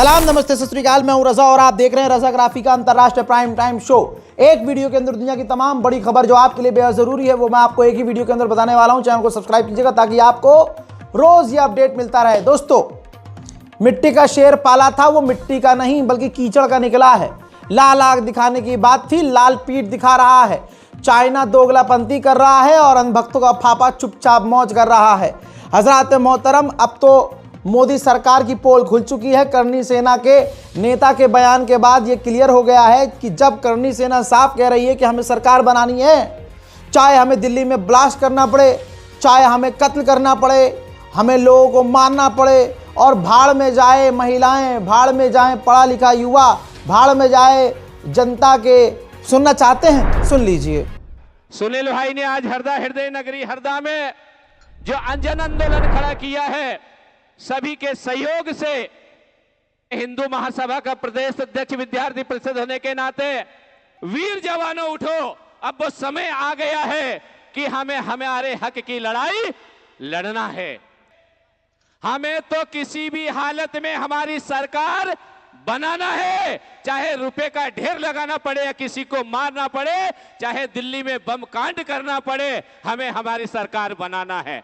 सलाम, नमस्ते, सत श्री अकाल। मैं हूं रजा और आप देख रहे हैं रजाग्राफी का अंतरराष्ट्रीय प्राइम टाइम शो। एक वीडियो के अंदर दुनिया की तमाम बड़ी खबर जो आपके लिए बेहद जरूरी है वो मैं आपको एक ही वीडियो के अंदर बताने वाला हूं। चैनल को सब्सक्राइब कीजिएगा ताकि आपको रोज ये अपडेट मिलता रहे। दोस्तों, मिट्टी का शेर पाला था, वो मिट्टी का नहीं बल्कि कीचड़ का निकला है। लाल आग दिखाने की बात थी, लाल पीठ दिखा रहा है। चाइना दोगलापंती कर रहा है और अंधभक्तों का फाफा चुपचाप मौज कर रहा है। हजरात मोहतरम, अब तो मोदी सरकार की पोल खुल चुकी है। करनी सेना के नेता के बयान के बाद ये क्लियर हो गया है कि जब करनी सेना साफ कह रही है कि हमें सरकार बनानी है, चाहे हमें दिल्ली में ब्लास्ट करना पड़े, चाहे हमें कत्ल करना पड़े, हमें लोगों को मारना पड़े और भाड़ में जाए महिलाएं, भाड़ में जाए पढ़ा लिखा युवा, भाड़ में जाए जनता के। सुनना चाहते हैं? सुन लीजिए। सुनील भाई ने आज हरदा हृदय नगरी हरदा में जो अंजन आंदोलन खड़ा किया है, सभी के सहयोग से हिंदू महासभा का प्रदेश अध्यक्ष विद्यार्थी परिषद होने के नाते, वीर जवानों उठो, अब वो समय आ गया है कि हमें हमारे हक की लड़ाई लड़ना है। हमें तो किसी भी हालत में हमारी सरकार बनाना है, चाहे रुपए का ढेर लगाना पड़े या किसी को मारना पड़े, चाहे दिल्ली में बम कांड करना पड़े, हमें हमारी सरकार बनाना है।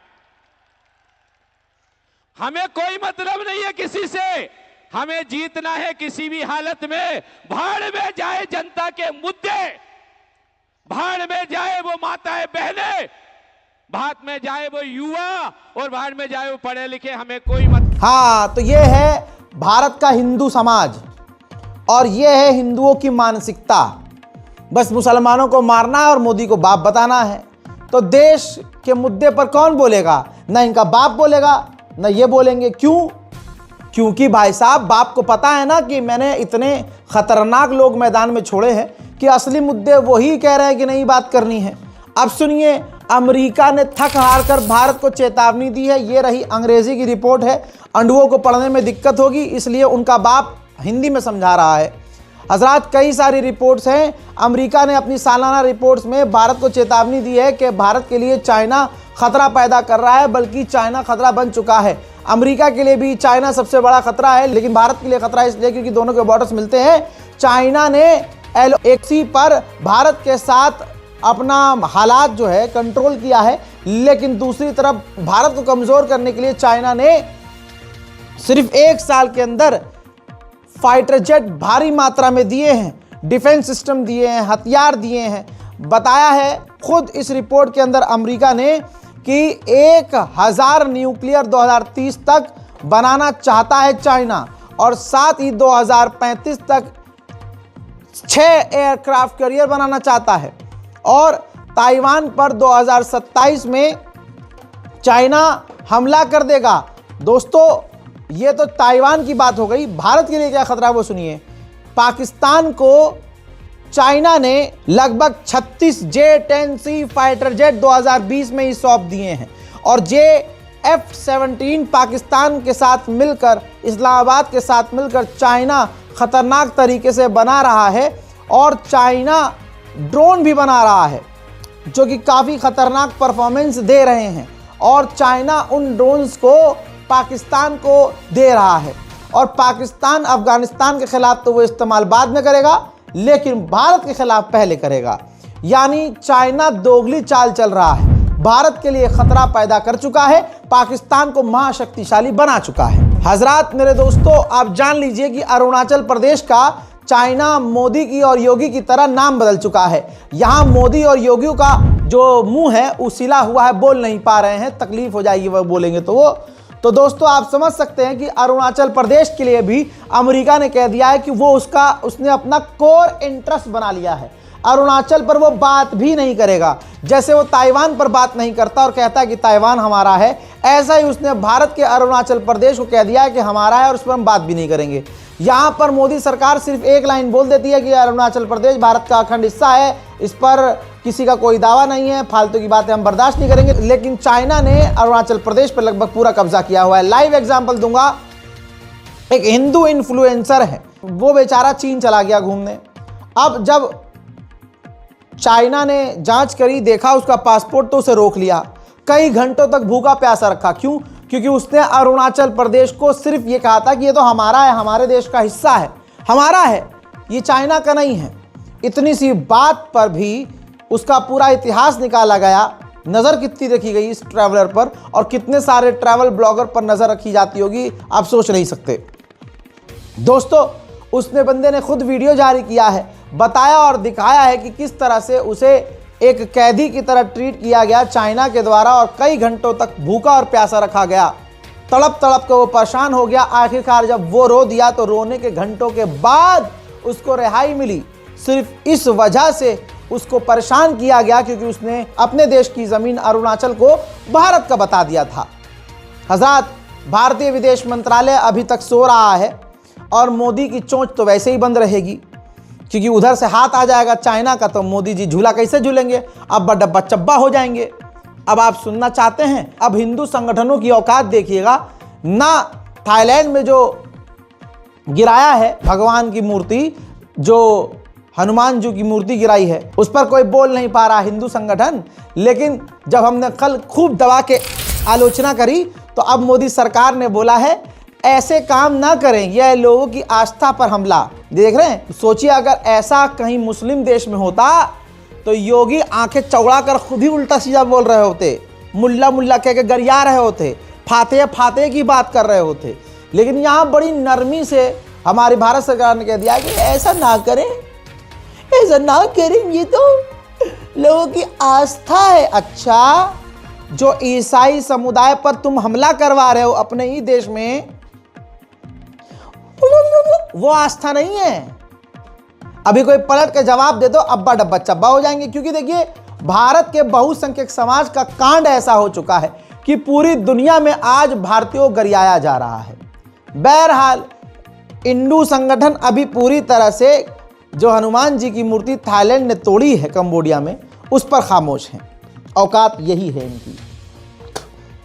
हमें कोई मतलब नहीं है किसी से, हमें जीतना है किसी भी हालत में। भाड़ में जाए जनता के मुद्दे, भाड़ में जाए वो माताएं बहनें, भाड़ में जाए वो युवा और भाड़ में जाए वो पढ़े लिखे, हमें कोई मतलब। हाँ, तो ये है भारत का हिंदू समाज और ये है हिंदुओं की मानसिकता। बस मुसलमानों को मारना है और मोदी को बाप बताना है। तो देश के मुद्दे पर कौन बोलेगा? ना इनका बाप बोलेगा, ना ये बोलेंगे। क्यों? क्योंकि भाई साहब, बाप को पता है ना कि मैंने इतने खतरनाक लोग मैदान में छोड़े हैं कि असली मुद्दे वही कह रहे हैं कि नहीं बात करनी है। अब सुनिए, अमेरिका ने थक हार कर भारत को चेतावनी दी है। ये रही अंग्रेजी की रिपोर्ट है। अंडुओं को पढ़ने में दिक्कत होगी, इसलिए उनका बाप हिंदी में समझा रहा है। हजरात, कई सारी रिपोर्ट्स हैं। अमेरिका ने अपनी सालाना रिपोर्ट्स में भारत को चेतावनी दी है कि भारत के लिए चाइना खतरा पैदा कर रहा है, बल्कि चाइना खतरा बन चुका है। अमेरिका के लिए भी चाइना सबसे बड़ा खतरा है, लेकिन भारत के लिए खतरा इसलिए क्योंकि दोनों के बॉर्डर्स मिलते हैं। चाइना ने LOC पर भारत के साथ अपना हालात जो है कंट्रोल किया है, लेकिन दूसरी तरफ भारत को कमजोर करने के लिए चाइना ने सिर्फ 1 साल के अंदर फाइटर जेट भारी मात्रा में दिए हैं, डिफेंस सिस्टम दिए हैं, हथियार दिए हैं। बताया है खुद इस रिपोर्ट के अंदर अमेरिका ने कि 1000 न्यूक्लियर 2030 तक बनाना चाहता है चाइना, और साथ ही 2035 तक 6 एयरक्राफ्ट कैरियर बनाना चाहता है। और ताइवान पर 2027 में चाइना हमला कर देगा। दोस्तों, ये तो ताइवान की बात हो गई। भारत के लिए क्या खतरा है वो सुनिए। पाकिस्तान को चाइना ने लगभग 36 J-10C फाइटर जेट 2020 में ही सौंप दिए हैं, और F-17 पाकिस्तान के साथ मिलकर, इस्लामाबाद के साथ मिलकर चाइना खतरनाक तरीके से बना रहा है। और चाइना ड्रोन भी बना रहा है जो कि काफ़ी खतरनाक परफॉर्मेंस दे रहे हैं, और चाइना उन ड्रोन्स को पाकिस्तान को दे रहा है। और पाकिस्तान अफगानिस्तान के खिलाफ तो वो इस्तेमाल बाद में करेगा, लेकिन भारत के खिलाफ पहले करेगा। यानी चाइना दोगली चाल चल रहा है, भारत के लिए खतरा पैदा कर चुका है, पाकिस्तान को महाशक्तिशाली बना चुका है। हजरात, मेरे दोस्तों, आप जान लीजिए कि अरुणाचल प्रदेश का चाइना मोदी की और योगी की तरह नाम बदल चुका है। यहाँ मोदी और योगी का जो मुंह है उसीला हुआ है, बोल नहीं पा रहे हैं, तकलीफ हो जाएगी वह बोलेंगे तो दोस्तों आप समझ सकते हैं कि अरुणाचल प्रदेश के लिए भी अमेरिका ने कह दिया है कि वो उसने अपना कोर इंटरेस्ट बना लिया है। अरुणाचल पर वो बात भी नहीं करेगा। जैसे वो ताइवान पर बात नहीं करता और कहता है कि ताइवान हमारा है, ऐसा ही उसने भारत के अरुणाचल प्रदेश को कह दिया है कि हमारा है और उस पर हम बात भी नहीं करेंगे। यहाँ पर मोदी सरकार सिर्फ एक लाइन बोल देती है कि अरुणाचल प्रदेश भारत का अखंड हिस्सा है, इस पर किसी का कोई दावा नहीं है, फालतू की बातें हम बर्दाश्त नहीं करेंगे। लेकिन चाइना ने अरुणाचल प्रदेश पर लगभग पूरा कब्जा किया हुआ है। लाइव एग्जांपल दूंगा। एक हिंदू इन्फ्लुएंसर है, वो बेचारा चीन चला गया घूमने। अब जब चाइना ने जांच करी, देखा उसका पासपोर्ट, तो उसे रोक लिया। कई घंटों तक भूखा प्यासा रखा। क्यों? क्योंकि उसने अरुणाचल प्रदेश को सिर्फ ये कहा था कि ये तो हमारा है, हमारे देश का हिस्सा है, हमारा है, ये चाइना का नहीं है। इतनी सी बात पर भी उसका पूरा इतिहास निकाला गया। नज़र कितनी रखी गई इस ट्रैवलर पर, और कितने सारे ट्रैवल ब्लॉगर पर नज़र रखी जाती होगी, आप सोच नहीं सकते। दोस्तों, उसने बंदे ने खुद वीडियो जारी किया है, बताया और दिखाया है कि किस तरह से उसे एक कैदी की तरह ट्रीट किया गया चाइना के द्वारा, और कई घंटों तक भूखा और प्यासा रखा गया। तड़प तड़प कर वो परेशान हो गया। आखिरकार जब वो रो दिया तो रोने के घंटों के बाद उसको रिहाई मिली। सिर्फ इस वजह से उसको परेशान किया गया क्योंकि उसने अपने देश की ज़मीन अरुणाचल को भारत का बता दिया था। हज़रात, भारतीय विदेश मंत्रालय अभी तक सो रहा है और मोदी की चोंच तो वैसे ही बंद रहेगी, क्योंकि उधर से हाथ आ जाएगा चाइना का तो मोदी जी झूला कैसे झूलेंगे, अब डब्बा चब्बा हो जाएंगे। अब आप सुनना चाहते हैं, अब हिंदू संगठनों की औकात देखिएगा ना। थाईलैंड में जो गिराया है भगवान की मूर्ति, जो हनुमान जी की मूर्ति गिराई है, उस पर कोई बोल नहीं पा रहा हिंदू संगठन। लेकिन जब हमने कल खूब दबा के आलोचना करी तो अब मोदी सरकार ने बोला है ऐसे काम ना करें, यह लोगों की आस्था पर हमला। देख रहे हैं, सोचिए अगर ऐसा कहीं मुस्लिम देश में होता तो योगी आंखें चौड़ा कर खुद ही उल्टा सीधा बोल रहे होते, मुल्ला मुल्ला कह के गरिया रहे होते, फाते फाते की बात कर रहे होते। लेकिन यहाँ बड़ी नरमी से हमारी भारत सरकार ने कह दिया कि ऐसा ना करें, ऐसा ना करें, ये तो लोगों की आस्था है। अच्छा, जो ईसाई समुदाय पर तुम हमला करवा रहे हो अपने ही देश में, वो आस्था नहीं है। अभी कोई पलट के जवाब दे दो, अब्बा डब्बा चब्बा हो जाएंगे। क्योंकि देखिए, भारत के बहुसंख्यक समाज का कांड ऐसा हो चुका है कि पूरी दुनिया में आज भारतीयों को गरियाया जा रहा है। बहरहाल, हिंदू संगठन अभी पूरी तरह से जो हनुमान जी की मूर्ति थाईलैंड ने तोड़ी है कंबोडिया में, उस पर खामोश हैं। औकात यही है इनकी,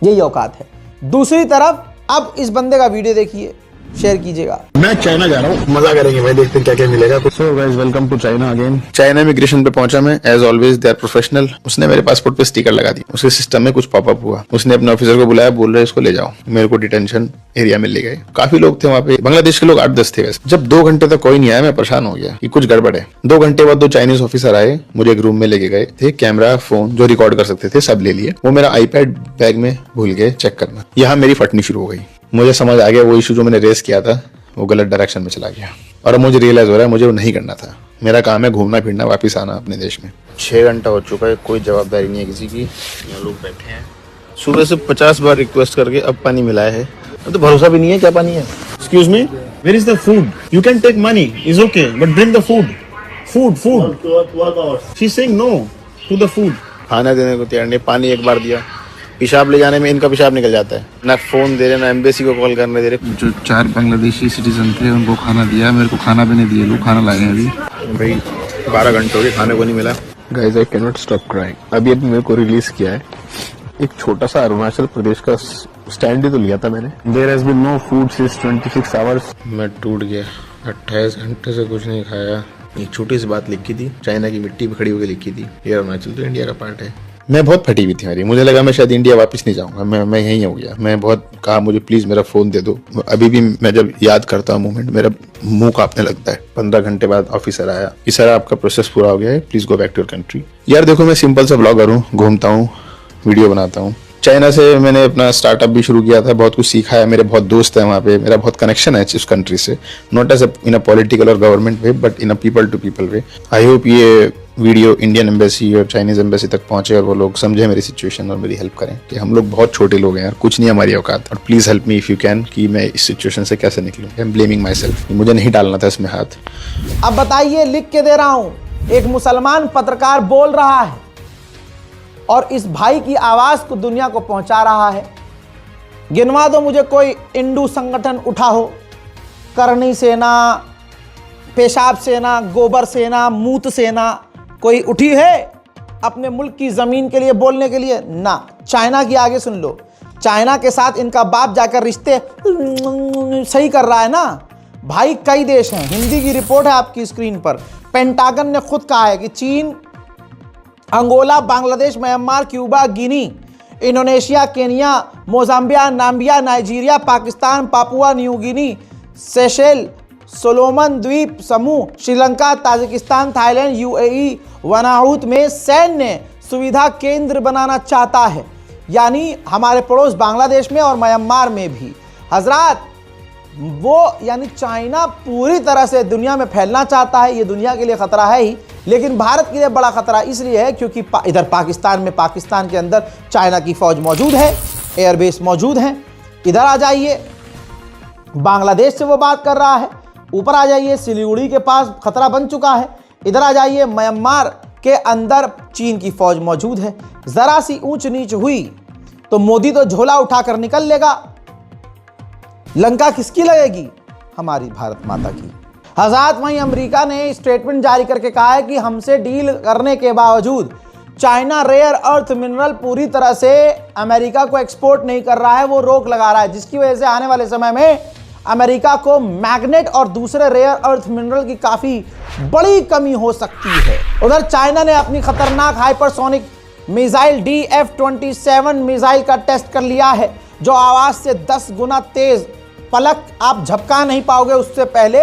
यही औकात है। दूसरी तरफ अब इस बंदे का वीडियो देखिए, शेयर कीजिएगा। मैं चाइना जा रहा हूँ, मजा करेंगे भाई, देखते हैं क्या क्या मिलेगा। So guys, welcome to China again. China immigration पे पहुंचा मैं, as always they are professional. उसने मेरे पासपोर्ट पे स्टिकर लगा दी, उसके सिस्टम में कुछ पॉपअप हुआ, उसने अपने ऑफिसर को बुलाया, बोल रहे इसको ले जाओ। मेरे को डिटेंशन एरिया में ले गए। काफी लोग थे वहाँ पे, बांग्लादेश के लोग 8-10 थे वैसे। जब 2 घंटे तक कोई नहीं आया, मैं परेशान हो गया कि कुछ गड़बड़ है। 2 घंटे बाद 2 चाइनीज ऑफिसर आए, मुझे एक रूम में लेके गए थे। कैमरा, फोन जो रिकॉर्ड कर सकते थे सब ले लिए। वो मेरा आईपैड बैग में भूल गए चेक करना। यहाँ मेरी फटनी शुरू हो गई। मुझे समझ आ गया वो इशू जो मैंने रेस किया था वो गलत डायरेक्शन में चला गया, और अब मुझे रियलाइज हो रहा है मुझे वो नहीं करना था। मेरा काम है घूमना फिरना, वापस आना अपने देश में। 6 घंटा हो चुका है, कोई जवाबदारी नहीं है किसी की। यहाँ लोग बैठे हैं, सुबह से 50 बार रिक्वेस्ट करके अब पानी मिलाया है। तो भरोसा भी नहीं है क्या पानी है। Excuse me, where is the food? You can take money, is okay, but bring the food. Food she is saying no to the food. खाना देने को तैयार नहीं, पानी एक बार दिया, पेशाब ले जाने में इनका पेशाब निकल जाता है। ना फोन दे रहे, ना एम्बेसी को कॉल करने दे रहे। जो 4 बांग्लादेशी सिटीजन थे उनको खाना दिया, मेरे को खाना भी नहीं दिया। लोग खाना लाए हैं अभी भाई, 12 घंटे हो गए, खाने को नहीं मिला। Guys, I can not stop crying. अभी मेरे को रिलीज किया है। एक छोटा सा अरुणाचल प्रदेश का स्टैंड ही तो लिया था मैंने। There has been no food since 26 hours. मैं टूट गया, 28 घंटे से कुछ नहीं खाया। एक छोटी सी बात लिखी थी, चाइना की मिट्टी पे खड़ी होकर लिखी थी, ये अरुणाचल तो इंडिया का पार्ट है। मैं बहुत फटी हुई थी मेरी, मुझे लगा मैं शायद इंडिया वापस नहीं जाऊंगा, मैं यहीं हो गया। मैं बहुत कहा मुझे प्लीज मेरा फोन दे दो। अभी भी मैं जब याद करता हूँ मोमेंट, मेरा मुंह कांपने लगता है। 15 घंटे बाद ऑफिसर आया कि सर आपका प्रोसेस पूरा हो गया है, please go back to your country. यार देखो, मैं सिंपल सा ब्लॉगर हूँ, घूमता हूँ, वीडियो बनाता हूँ। चाइना से मैंने अपना स्टार्टअप भी शुरू किया था, बहुत कुछ सीखा है। मेरे बहुत दोस्त हैं वहाँ पे, मेरा बहुत कनेक्शन है इस कंट्री से, not as in a political और government way, but in a people to people way. I hope ये वीडियो इंडियन एम्बेसी और चाइनीज एम्बेसी तक पहुंचे और वो लोग समझे मेरी सिचुएशन और मेरी हेल्प करें कि हम लोग बहुत छोटे लोग हैं यार, कुछ नहीं हमारी औकात, और please help me if you can कि मैं इस सिचुएशन से कैसे निकलूं। I am blaming myself, मुझे नहीं डालना था इसमें हाथ। अब बताइए, लिख के दे रहा हूं, एक मुसलमान पत्रकार बोल रहा है और इस भाई की आवाज को दुनिया को पहुंचा रहा है। गिनवा दो मुझे कोई हिंदू संगठन उठा हो, करनी सेना, पेशाब सेना, गोबर सेना, मूत सेना, कोई उठी है अपने मुल्क की जमीन के लिए बोलने के लिए? ना। चाइना की आगे सुन लो, चाइना के साथ इनका बाप जाकर रिश्ते सही कर रहा है ना भाई। कई देश हैं, हिंदी की रिपोर्ट है आपकी स्क्रीन पर। पेंटागन ने खुद कहा है कि चीन, Angola, Bangladesh, Myanmar, Cuba, Guinea, Indonesia, Kenya, Mozambique, Namibia, Nigeria, Pakistan, Papua New Guinea, Seychelles, Solomon द्वीप समूह, Sri Lanka, Tajikistan, Thailand, UAE, Vanuatu में सैन्य सुविधा केंद्र बनाना चाहता है, यानी हमारे पड़ोस बांग्लादेश में और म्यांमार में भी। हजरात, वो यानी चाइना पूरी तरह से दुनिया में फैलना चाहता है। ये दुनिया के लिए खतरा है ही, लेकिन भारत के लिए बड़ा खतरा इसलिए है क्योंकि इधर पाकिस्तान के अंदर चाइना की फौज मौजूद है, एयरबेस मौजूद हैं। इधर आ जाइए, बांग्लादेश से वो बात कर रहा है। ऊपर आ जाइए, सिलीगुड़ी के पास खतरा बन चुका है। इधर आ जाइए, म्यांमार के अंदर चीन की फौज मौजूद है। जरा सी ऊंच नीच हुई तो मोदी तो झोला उठाकर निकल लेगा। लंका किसकी लगेगी? हमारी भारत माता की। हज़ात वहीं अमेरिका ने स्टेटमेंट जारी करके कहा है कि हमसे डील करने के बावजूद चाइना रेयर अर्थ मिनरल पूरी तरह से अमेरिका को एक्सपोर्ट नहीं कर रहा है, वो रोक लगा रहा है, जिसकी वजह से आने वाले समय में अमेरिका को मैग्नेट और दूसरे रेयर अर्थ मिनरल की काफ़ी बड़ी कमी हो सकती है। उधर चाइना ने अपनी खतरनाक हाइपरसोनिक मिसाइल DF-27 मिसाइल का टेस्ट कर लिया है, जो आवाज़ से 10 गुना तेज़, पलक आप झपका नहीं पाओगे उससे पहले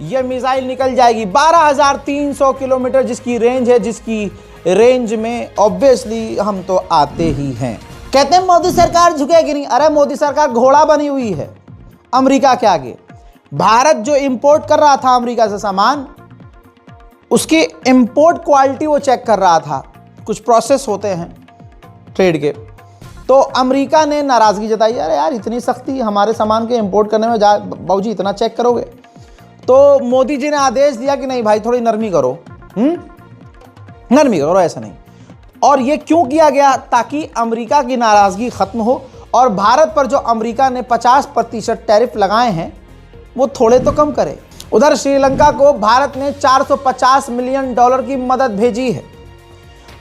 यह मिसाइल निकल जाएगी। 12,300 किलोमीटर जिसकी रेंज है, जिसकी रेंज में ऑब्वियसली हम तो आते ही हैं। कहते हैं मोदी सरकार झुकेगी नहीं। अरे मोदी सरकार घोड़ा बनी हुई है अमेरिका के आगे। भारत जो इंपोर्ट कर रहा था अमेरिका से सामान, उसकी इंपोर्ट क्वालिटी वो चेक कर रहा था। कुछ प्रोसेस होते हैं ट्रेड के, तो अमेरिका ने नाराज़गी जताई, अरे यार इतनी सख्ती हमारे सामान के इंपोर्ट करने में, बाबूजी इतना चेक करोगे? तो मोदी जी ने आदेश दिया कि नहीं भाई थोड़ी नरमी करो, नरमी करो, ऐसा नहीं। और ये क्यों किया गया? ताकि अमेरिका की नाराज़गी ख़त्म हो और भारत पर जो अमेरिका ने 50% टैरिफ लगाए हैं वो थोड़े तो कम करे। उधर श्रीलंका को भारत ने $450 मिलियन की मदद भेजी है।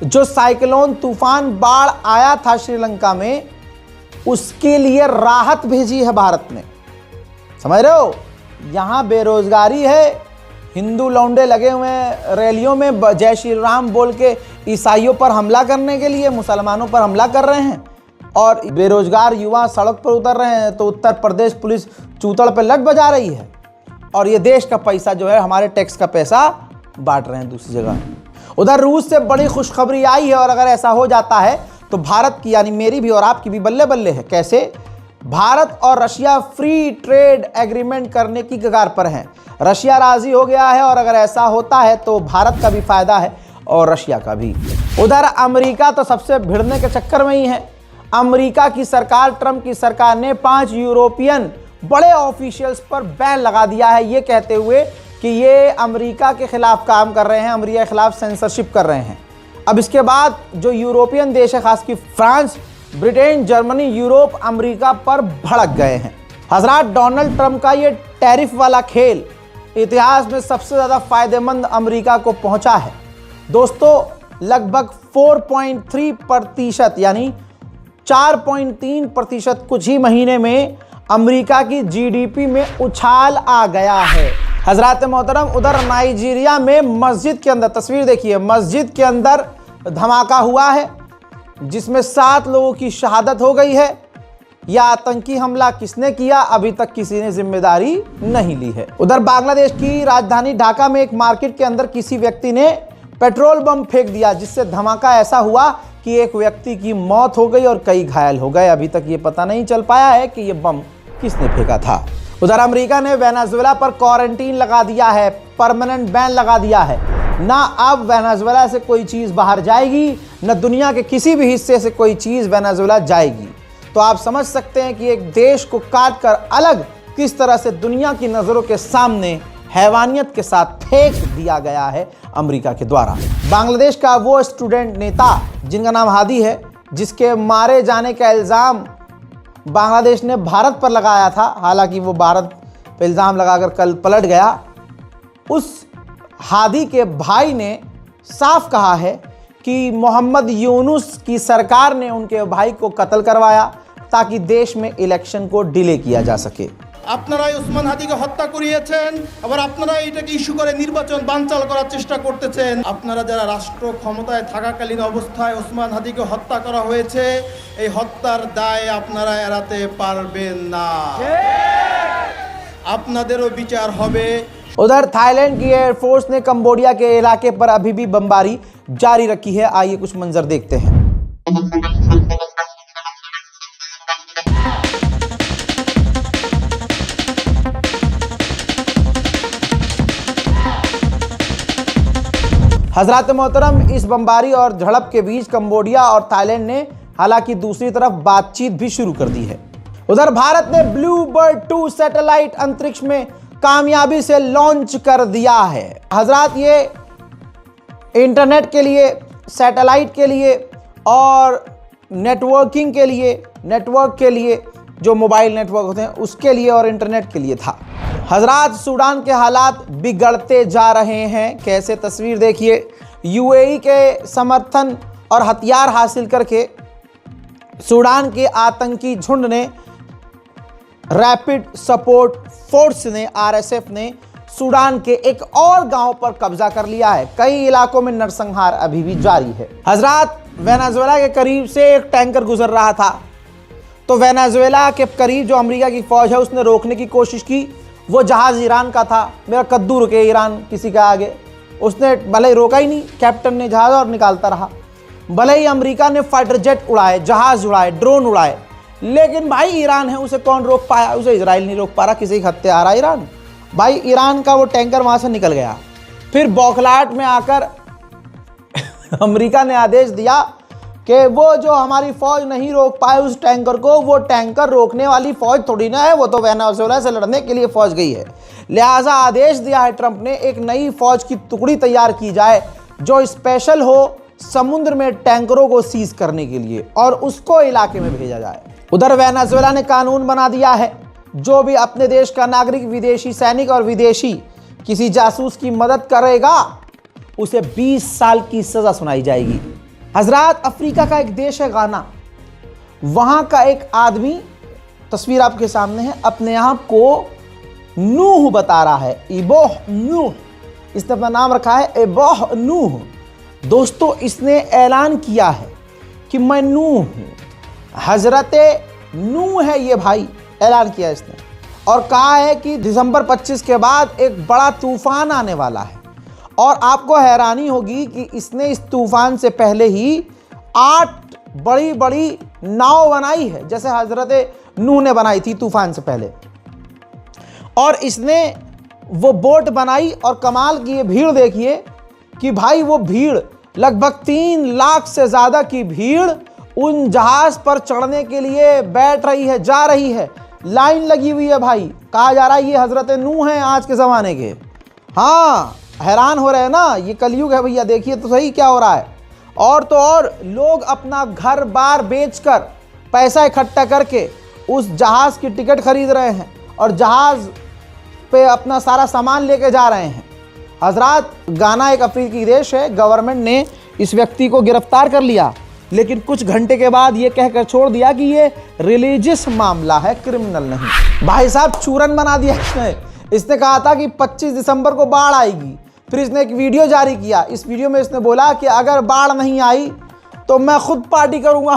जो साइक्लोन तूफान बाढ़ आया था श्रीलंका में, उसके लिए राहत भेजी है भारत ने। समझ रहे हो? यहाँ बेरोजगारी है, हिंदू लौंडे लगे हुए हैं रैलियों में जय श्री राम बोल के ईसाइयों पर हमला करने के लिए, मुसलमानों पर हमला कर रहे हैं, और बेरोजगार युवा सड़क पर उतर रहे हैं। तो उत्तर प्रदेश पुलिस चूतड़ पे लट बजा रही है और ये देश का पैसा जो है, हमारे टैक्स का पैसा बांट रहे हैं दूसरी जगह। उधर रूस से बड़ी खुशखबरी आई है, और अगर ऐसा हो जाता है तो भारत की यानी मेरी भी और आपकी भी बल्ले बल्ले है। कैसे? भारत और रशिया फ्री ट्रेड एग्रीमेंट करने की कगार पर हैं। रशिया राजी हो गया है, और अगर ऐसा होता है तो भारत का भी फायदा है और रशिया का भी। उधर अमेरिका तो सबसे भिड़ने के चक्कर में ही है। अमेरिका की सरकार, ट्रंप की सरकार ने 5 यूरोपियन बड़े ऑफिशियल्स पर बैन लगा दिया है, ये कहते हुए कि ये अमेरिका के खिलाफ काम कर रहे हैं, अमेरिका के खिलाफ सेंसरशिप कर रहे हैं। अब इसके बाद जो यूरोपियन देश है, खास की France, Britain, Germany, Europe America पर भड़क गए हैं। हजरात, डोनाल्ड ट्रंप का ये टैरिफ वाला खेल इतिहास में सबसे ज़्यादा फायदेमंद अमेरिका को पहुंचा है। दोस्तों, लगभग 4.3% यानी 4.3% कुछ ही महीने में अमेरिका की जीडीपी में उछाल आ गया है। हजरात मोहतरम, उधर नाइजीरिया में मस्जिद के अंदर, तस्वीर देखिए, मस्जिद के अंदर धमाका हुआ है जिसमें 7 लोगों की शहादत हो गई है। यह आतंकी हमला किसने किया, अभी तक किसी ने जिम्मेदारी नहीं ली है। उधर बांग्लादेश की राजधानी ढाका में एक मार्केट के अंदर किसी व्यक्ति ने पेट्रोल बम फेंक दिया, जिससे धमाका ऐसा हुआ कि एक व्यक्ति की मौत हो गई और कई घायल हो गए। अभी तक ये पता नहीं चल पाया है कि ये बम किसने फेंका था। उधर अमेरिका ने वेनेजुएला पर क्वारंटीन लगा दिया है, परमानेंट बैन लगा दिया है। ना अब वेनेजुएला से कोई चीज़ बाहर जाएगी, न दुनिया के किसी भी हिस्से से कोई चीज़ वेनेजुएला जाएगी। तो आप समझ सकते हैं कि एक देश को काट कर अलग किस तरह से दुनिया की नज़रों के सामने हैवानियत के साथ फेंक दिया गया है अमेरिका के द्वारा। बांग्लादेश का वो स्टूडेंट नेता जिनका नाम हादी है, जिसके मारे जाने का इल्ज़ाम बांग्लादेश ने भारत पर लगाया था, हालांकि वो भारत पर इल्ज़ाम लगाकर कल पलट गया। उस हादी के भाई ने साफ कहा है कि मोहम्मद यूनुस की सरकार ने उनके भाई को कत्ल करवाया ताकि देश में इलेक्शन को डिले किया जा सके। আপনারাই ওসমান হাদিকে হত্যা করিয়েছেন, আবার আপনারা এটাকে ইস্যু করে নির্বাচন বানচাল করার চেষ্টা করতেছেন। আপনারা যারা রাষ্ট্র ক্ষমতায় থাকাকালীন অবস্থায় ওসমান হাদিকে হত্যা করা হয়েছে, এই হত্যার দায় আপনারা এড়াতে পারবেন না, আপনাদেরও বিচার হবে। उधर थाईलैंड की एयरफोर्स ने कंबोडिया के इलाके पर अभी भी बमबारी जारी रखी है। आइए कुछ मंजर देखते हैं। हजरात मोहतरम, इस बमबारी और झड़प के बीच कंबोडिया और थाईलैंड ने हालांकि दूसरी तरफ बातचीत भी शुरू कर दी है। उधर भारत ने ब्लू बर्ड 2 सैटेलाइट अंतरिक्ष में कामयाबी से लॉन्च कर दिया है। हजरात, ये इंटरनेट के लिए, सैटेलाइट के लिए और नेटवर्किंग के लिए, नेटवर्क के लिए, जो मोबाइल नेटवर्क होते हैं उसके लिए और इंटरनेट के लिए था। हजरात, सूडान के हालात बिगड़ते जा रहे हैं। कैसे? तस्वीर देखिए। यूएई के समर्थन और हथियार हासिल करके सूडान के आतंकी झुंड ने, रैपिड सपोर्ट फोर्स ने, आरएसएफ ने सूडान के एक और गांव पर कब्जा कर लिया है। कई इलाकों में नरसंहार अभी भी जारी है। हजरात, वेनेजुएला के करीब से एक टैंकर गुजर रहा था, तो वेनेजुएला के करीब जो अमेरिका की फौज है उसने रोकने की कोशिश की। वो जहाज ईरान का था। मेरा कद्दू रुके ईरान किसी के आगे। उसने भले ही रोका ही नहीं, कैप्टन ने जहाज और निकालता रहा। भले ही अमेरिका ने फाइटर जेट उड़ाए, जहाज उड़ाए, ड्रोन उड़ाए, लेकिन भाई ईरान है, उसे कौन रोक पाया? उसे इजराइल नहीं रोक पा रहा। किसी हत्ते आ रहा ईरान। भाई ईरान का वो टैंकर वहां से निकल गया। फिर बौखलाहट में आकर अमेरिका ने आदेश दिया कि वो जो हमारी फौज नहीं रोक पाए उस टैंकर को, वो टैंकर रोकने वाली फौज थोड़ी ना है, वो तो वेनेजुएला से लड़ने के लिए फौज गई है। लिहाजा आदेश दिया है ट्रंप ने, एक नई फौज की टुकड़ी तैयार की जाए जो स्पेशल हो समुद्र में टैंकरों को सीज करने के लिए, और उसको इलाके में भेजा जाए। उधर वेनेजुएला ने कानून बना दिया है, जो भी अपने देश का नागरिक, विदेशी सैनिक और विदेशी किसी जासूस की मदद करेगा उसे 20 साल की सजा सुनाई जाएगी। हजरात, अफ्रीका का एक देश है गाना, वहां का एक आदमी, तस्वीर आपके सामने है, अपने आप को नूह बता रहा है। इबोह नूह, इसने अपना नाम रखा है इबोह नूह। दोस्तों, इसने ऐलान किया है कि मैं नूह हूं, हजरते नूह है ये भाई। ऐलान किया इसने और कहा है कि दिसंबर 25 के बाद एक बड़ा तूफान आने वाला है। और आपको हैरानी होगी कि इसने इस तूफान से पहले ही 8 बड़ी बड़ी नाव बनाई है, जैसे हजरत नूह ने बनाई थी तूफान से पहले। और इसने वो बोट बनाई और कमाल की ये भीड़ देखिए कि भाई वो भीड़ लगभग 3 लाख से ज़्यादा की भीड़ उन जहाज़ पर चढ़ने के लिए बैठ रही है, जा रही है। लाइन लगी हुई है भाई। कहा जा रहा है ये हजरत नूह हैं आज के ज़माने के। हाँ, हैरान हो रहे हैं ना, ये कलयुग है भैया। देखिए तो सही क्या हो रहा है। और तो और लोग अपना घर बार बेचकर पैसा इकट्ठा करके उस जहाज़ की टिकट खरीद रहे हैं और जहाज़ पे अपना सारा सामान लेके जा रहे हैं। हजरात, गाना एक अफ्रीकी देश है। गवर्नमेंट ने इस व्यक्ति को गिरफ्तार कर लिया, लेकिन कुछ घंटे के बाद ये कहकर छोड़ दिया कि ये रिलीजियस मामला है, क्रिमिनल नहीं। भाई साहब, चूरन बना दिया इसने। इसने कहा था कि 25 दिसंबर को बाढ़ आएगी। फिर इसने एक वीडियो जारी किया। इस वीडियो में इसने बोला कि अगर बाढ़ नहीं आई तो मैं खुद पार्टी करूंगा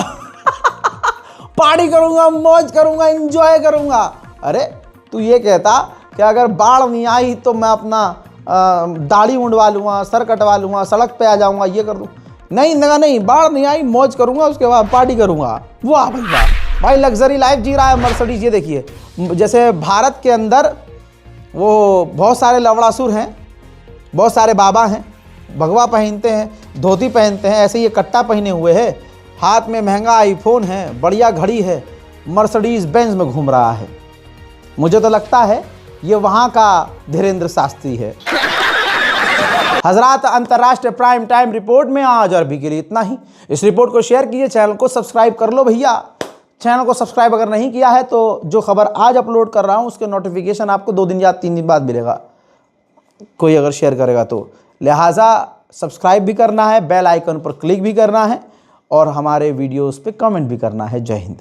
पार्टी करूंगा, मौज करूंगा, एंजॉय करूंगा। अरे तू ये कहता कि अगर बाढ़ नहीं आई तो मैं अपना दाढ़ी मुंडवा लूँगा, सर कटवा लूँगा, सड़क पे आ जाऊँगा, ये कर दूँ। नहीं लगा, नहीं, बाढ़ नहीं आई, मौज करूँगा, उसके बाद पार्टी करूँगा। वाह भाई वाह। भाई लग्जरी लाइफ जी रहा है मर्सिडीज। ये देखिए, जैसे भारत के अंदर वो बहुत सारे लवड़ासुर हैं, बहुत सारे बाबा हैं, भगवा पहनते हैं, धोती पहनते हैं, ऐसे ये कट्टा पहने हुए है, हाथ में महंगा आईफोन है, बढ़िया घड़ी है, मर्सिडीज बेंज में घूम रहा है। मुझे तो लगता है ये वहाँ का धीरेन्द्र शास्त्री है। हजरात, अंतर्राष्ट्रीय प्राइम टाइम रिपोर्ट में आज और अभी के लिए इतना ही। इस रिपोर्ट को शेयर कीजिए, चैनल को सब्सक्राइब कर लो भैया। चैनल को सब्सक्राइब अगर नहीं किया है तो जो खबर आज अपलोड कर रहा हूँ उसके नोटिफिकेशन आपको 2 दिन या 3 दिन बाद मिलेगा, कोई अगर शेयर करेगा तो। लिहाजा सब्सक्राइब भी करना है, बेल आइकन पर क्लिक भी करना है और हमारे वीडियोस पे कमेंट भी करना है। जय हिंद।